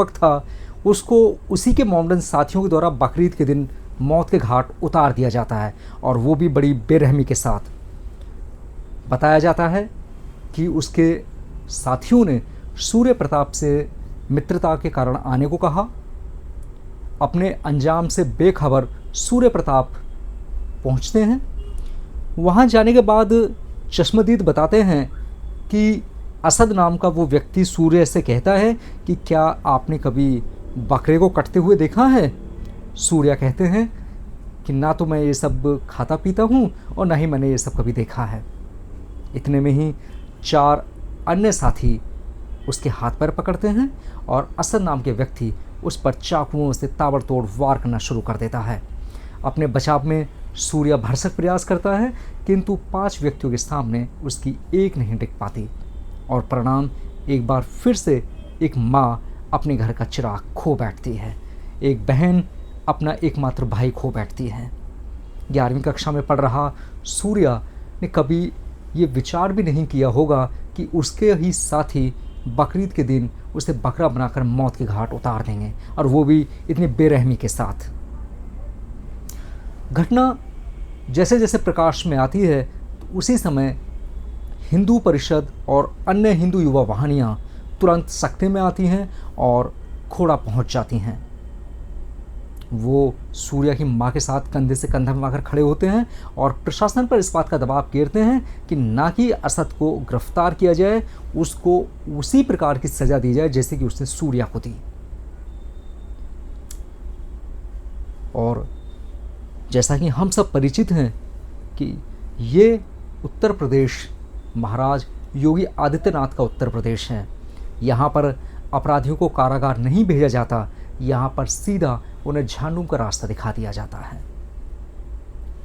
वक्त था उसको उसी के मोमडन साथियों के द्वारा बकरीद के दिन मौत के घाट उतार दिया जाता है, और वो भी बड़ी बेरहमी के साथ। बताया जाता है कि उसके साथियों ने सूर्य प्रताप से मित्रता के कारण आने को कहा। अपने अंजाम से बेखबर सूर्य प्रताप पहुंचते हैं। वहां जाने के बाद चश्मदीद बताते हैं कि असद नाम का वो व्यक्ति सूर्य से कहता है कि क्या आपने कभी बकरे को कटते हुए देखा है? सूर्य कहते हैं कि ना तो मैं ये सब खाता पीता हूँ और ना ही मैंने ये सब कभी देखा है। इतने में ही 4 अन्य साथी उसके हाथ पैर पकड़ते हैं और असद नाम के व्यक्ति उस पर चाकुओं से ताबड़तोड़ वार करना शुरू कर देता है। अपने बचाव में सूर्य भरसक प्रयास करता है, किंतु 5 व्यक्तियों के सामने उसकी एक नहीं टिक पाती, और परिणाम एक बार फिर से एक माँ अपने घर का चिराग खो बैठती है, एक बहन अपना एकमात्र भाई खो बैठती है। 11वीं कक्षा में पढ़ रहा सूर्य ने कभी ये विचार भी नहीं किया होगा कि उसके ही साथी बकरीद के दिन उसे बकरा बनाकर मौत के घाट उतार देंगे, और वो भी इतनी बेरहमी के साथ। घटना जैसे जैसे प्रकाश में आती है तो उसी समय हिंदू परिषद और अन्य हिंदू युवा वाहिनियाँ तुरंत सख्ते में आती हैं और खोड़ा पहुंच जाती हैं। वो सूर्य की मां के साथ कंधे से कंधा मिलाकर खड़े होते हैं और प्रशासन पर इस बात का दबाव घेरते हैं कि ना कि असद को गिरफ्तार किया जाए, उसको उसी प्रकार की सजा दी जाए जैसे कि उसने सूर्य को दी। और जैसा कि हम सब परिचित हैं कि ये उत्तर प्रदेश महाराज योगी आदित्यनाथ का उत्तर प्रदेश है। यहाँ पर अपराधियों को कारागार नहीं भेजा जाता, यहाँ पर सीधा उन्हें झांडू का रास्ता दिखा दिया जाता है।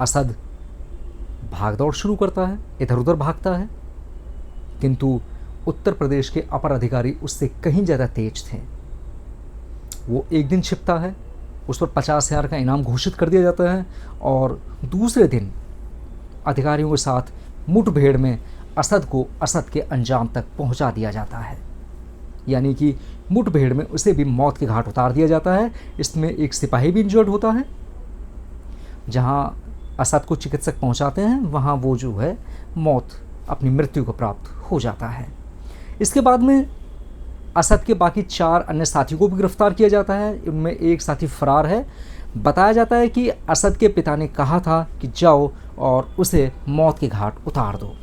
असद भागदौड़ शुरू करता है, इधर उधर भागता है, किंतु उत्तर प्रदेश के अपर अधिकारी उससे कहीं ज़्यादा तेज थे। वो एक दिन छिपता है, उस पर 50,000 का इनाम घोषित कर दिया जाता है, और दूसरे दिन अधिकारियों के साथ मुठभेड़ में असद के अंजाम तक पहुंचा दिया जाता है। यानी कि मुठभेड़ में उसे भी मौत के घाट उतार दिया जाता है। इसमें एक सिपाही भी इंजर्ड होता है। जहां असद को चिकित्सक पहुंचाते हैं वहां वो जो है मौत अपनी मृत्यु को प्राप्त हो जाता है। इसके बाद में असद के बाकी 4 अन्य साथियों को भी गिरफ्तार किया जाता है। उनमें एक साथी फरार है। बताया जाता है कि असद के पिता ने कहा था कि जाओ और उसे मौत के घाट उतार दो,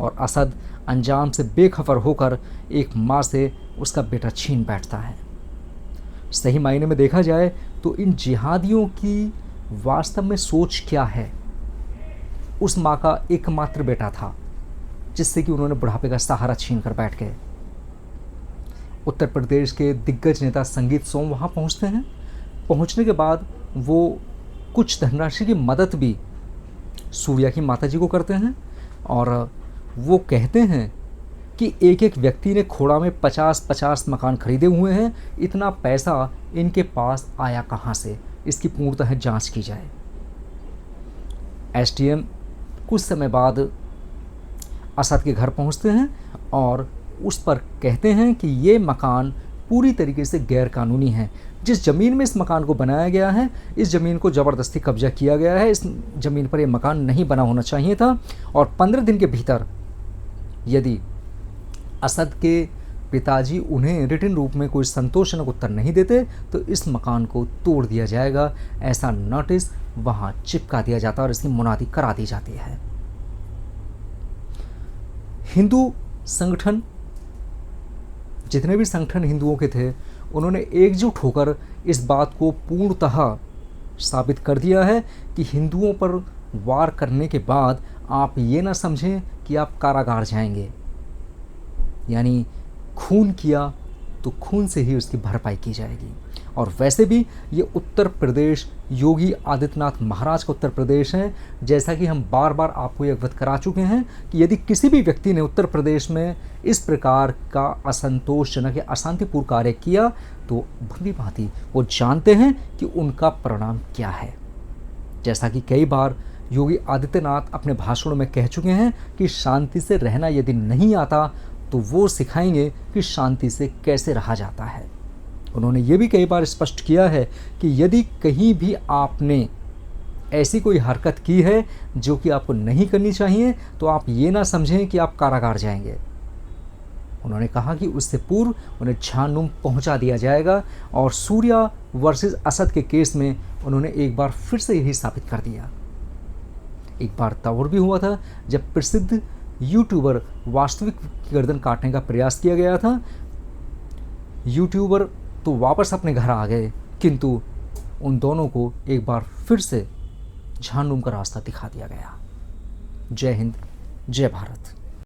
और असद अंजाम से बेखबर होकर एक माँ से उसका बेटा छीन बैठता है। सही मायने में देखा जाए तो इन जिहादियों की वास्तव में सोच क्या है? उस माँ का एकमात्र बेटा था जिससे कि उन्होंने बुढ़ापे का सहारा छीन कर बैठ गए। उत्तर प्रदेश के दिग्गज नेता संगीत सोम वहाँ पहुँचते हैं। पहुँचने के बाद वो कुछ धनराशि की मदद भी सूर्या की माताजी को करते हैं, और वो कहते हैं कि एक एक व्यक्ति ने खोड़ा में 50-50 मकान खरीदे हुए हैं, इतना पैसा इनके पास आया कहाँ से, इसकी पूर्णतः जांच की जाए। एसडीएम कुछ समय बाद असद के घर पहुंचते हैं और उस पर कहते हैं कि ये मकान पूरी तरीके से गैर कानूनी है। जिस ज़मीन में इस मकान को बनाया गया है, इस ज़मीन को ज़बरदस्ती कब्जा किया गया है। इस ज़मीन पर यह मकान नहीं बना होना चाहिए था, और 15 दिन के भीतर यदि असद के पिताजी उन्हें रिटन रूप में कोई संतोषजनक उत्तर नहीं देते तो इस मकान को तोड़ दिया जाएगा, ऐसा नोटिस वहाँ चिपका दिया जाता है और इसकी मुनादी करा दी जाती है। हिंदू संगठन, जितने भी संगठन हिंदुओं के थे, उन्होंने एकजुट होकर इस बात को पूर्णतः साबित कर दिया है कि हिंदुओं पर वार करने के बाद आप ये ना समझें कि आप कारागार जाएंगे। यानी खून किया तो खून से ही उसकी भरपाई की जाएगी। और वैसे भी ये उत्तर प्रदेश योगी आदित्यनाथ महाराज का उत्तर प्रदेश है। जैसा कि हम बार बार आपको ये अवगत करा चुके हैं कि यदि किसी भी व्यक्ति ने उत्तर प्रदेश में इस प्रकार का असंतोषजनक या अशांतिपूर्ण कार्य किया तो भली भांति वो जानते हैं कि उनका परिणाम क्या है। जैसा कि कई बार योगी आदित्यनाथ अपने भाषणों में कह चुके हैं कि शांति से रहना यदि नहीं आता तो वो सिखाएंगे कि शांति से कैसे रहा जाता है। उन्होंने ये भी कई बार स्पष्ट किया है कि यदि कहीं भी आपने ऐसी कोई हरकत की है जो कि आपको नहीं करनी चाहिए, तो आप ये ना समझें कि आप कारागार जाएंगे। उन्होंने कहा कि उससे पूर्व उन्हें जहन्नुम पहुंचा दिया जाएगा, और सूर्या वर्सेस असद के केस में उन्होंने एक बार फिर से यही साबित कर दिया। एक बार तब और भी हुआ था जब प्रसिद्ध यूट्यूबर वास्तविक की गर्दन काटने का प्रयास किया गया था। यूट्यूबर तो वापस अपने घर आ गए, किंतु उन दोनों को एक बार फिर से जहन्नुम का रास्ता दिखा दिया गया। जय हिंद, जय भारत।